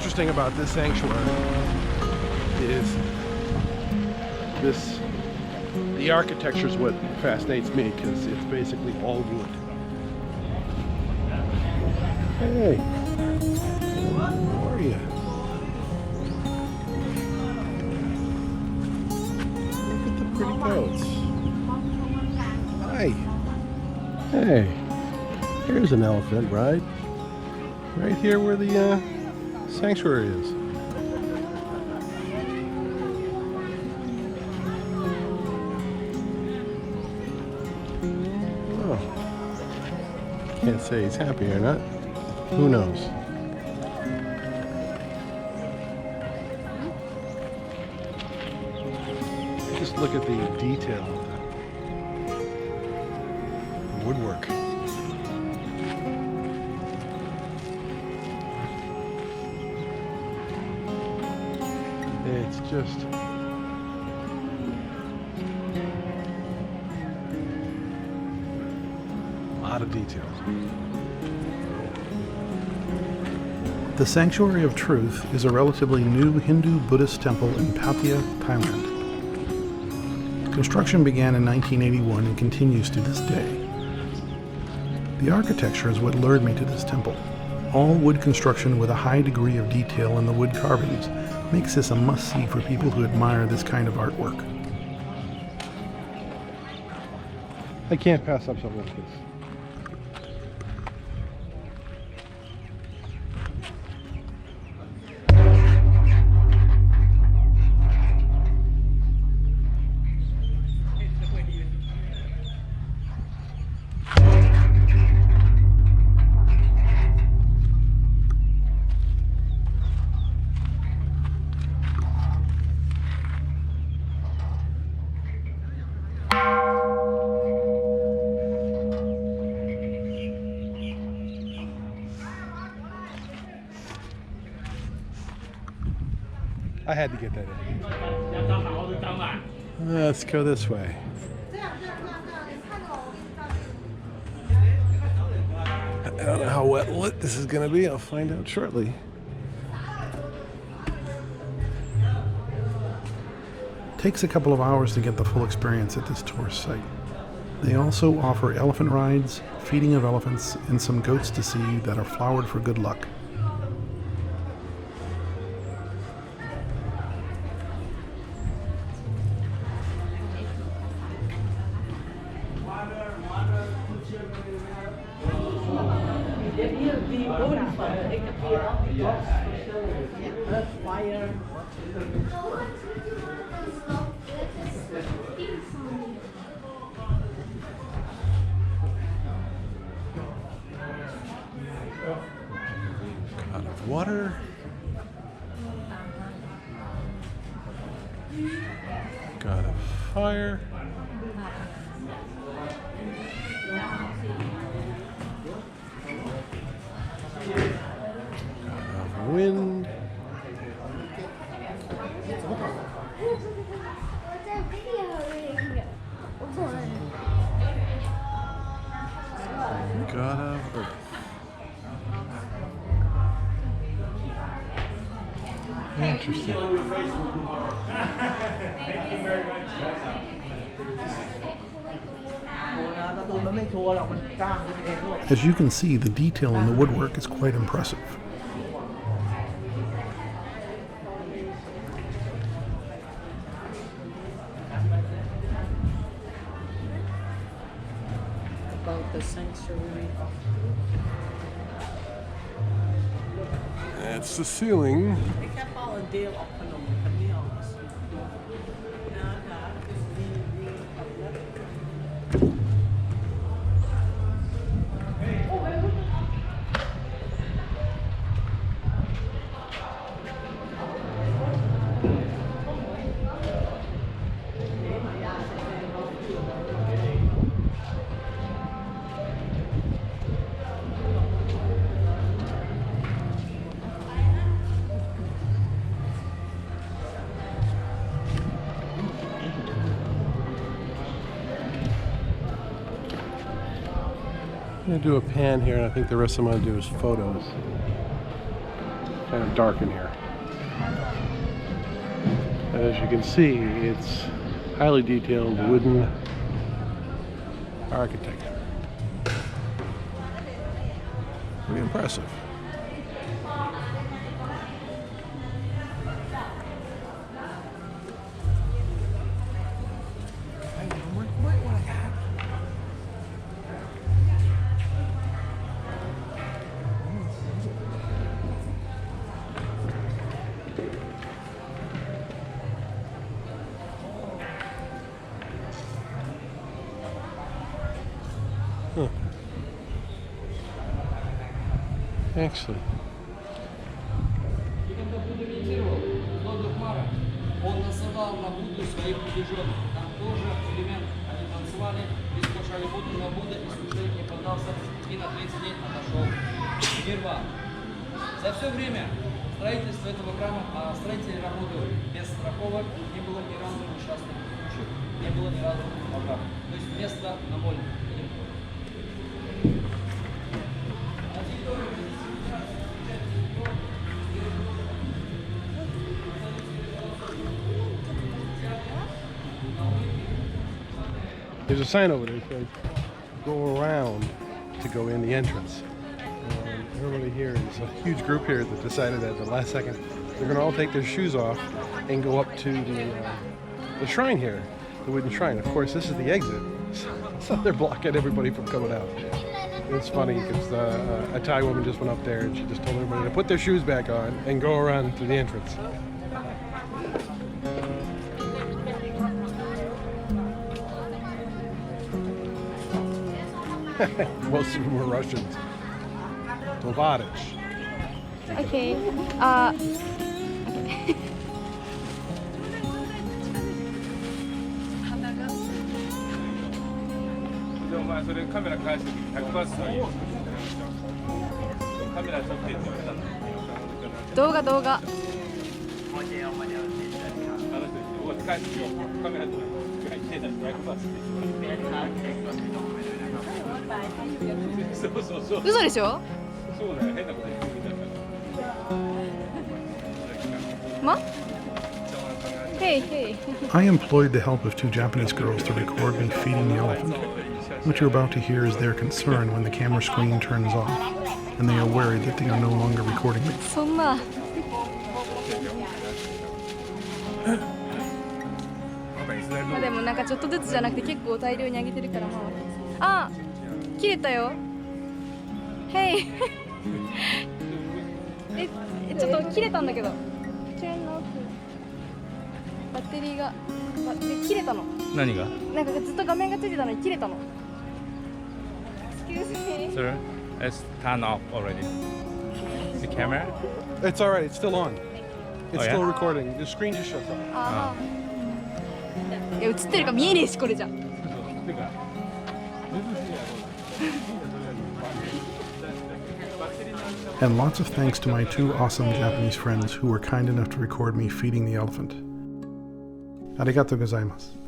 interesting about this sanctuary is the architecture is what fascinates me, because it's basically all wood. Hey, how are you? Look at the pretty goats. Hi. Hey, here's an elephant ride. Right here where the sanctuary is. Oh. Can't say he's happy or not. Who knows? Just look at the detail of the woodwork. It's just a lot of details. The Santuary of Truth is a relatively new Hindu Buddhist temple in Pattaya, Thailand. Construction began in 1981 and continues to this day. The architecture is what lured me to this temple. All wood construction with a high degree of detail in the wood carvings makes this a must-see for people who admire this kind of artwork. I can't pass up something like this. I had to get that in. Let's go this way. I don't know how wet lit this is going to be. I'll find out shortly. Takes a couple of hours to get the full experience at this tourist site. They also offer elephant rides, feeding of elephants, and some goats to see that are flowered for good luck. God of water. God of fire. God of wind. God of earth. Interesting. As you can see, the detail in the woodwork is quite impressive. About the sanctuary. That's the ceiling. I'm going to do a pan here, and I think the rest I'm going to do is photos. kind of dark in here. As you can see, it's highly detailed wooden architecture. Pretty impressive. Excellent. Он насылал на Будду своих приближенных. Там тоже элемент. Они танцевали, искушали Будду, но Будда искушению не поддался и на 30 дней отошел в Нирвану. За все время строительства этого храма строители работали без страховок, не было ни разу несчастных случаев, не было ни разу пожаров. То есть место на воле. There's a sign over there that says, go around to go in the entrance. Everybody here is a huge group here that decided at the last second they're going to all take their shoes off and go up to the shrine here, the wooden shrine. Of course, this is the exit, so they're blocking everybody from coming out. It's funny because a Thai woman just went up there and she just told everybody to put their shoes back on and go around to the entrance. Most of them were Russians. Tovarich. Okay. でお前それカメラ返して100バーツはいいよ。カメラ撮ってって言われたんだよ。動画動画。あの人こう返すよ。カメラ撮って手出して100バーツってそうそう。嘘でしょ？そうだよ。変なこと言ってみたから。ま？Hey, hey. I employed the help of two Japanese girls to record me feeding the elephant. What you're about to hear is their concern when the camera screen turns off, and they are worried that they are no longer recording me. そんな。まあでもなんかちょっとずつじゃなくて結構大量にあげてるからまあ。あ、切れたよ。Hey. ちょっと切れたんだけど。バッテリーが切れたの。何が？なんかずっと画面がついてたのに切れたの。Excuse me. Sir, it's turned off already. The camera? It's all right. It's still on. It's Oh, yeah? still recording. The screen just shuts off. ああ。いや映ってるか見えねえしこれじゃ。And lots of thanks to my two awesome Japanese friends who were kind enough to record me feeding the elephant. Arigatou gozaimasu.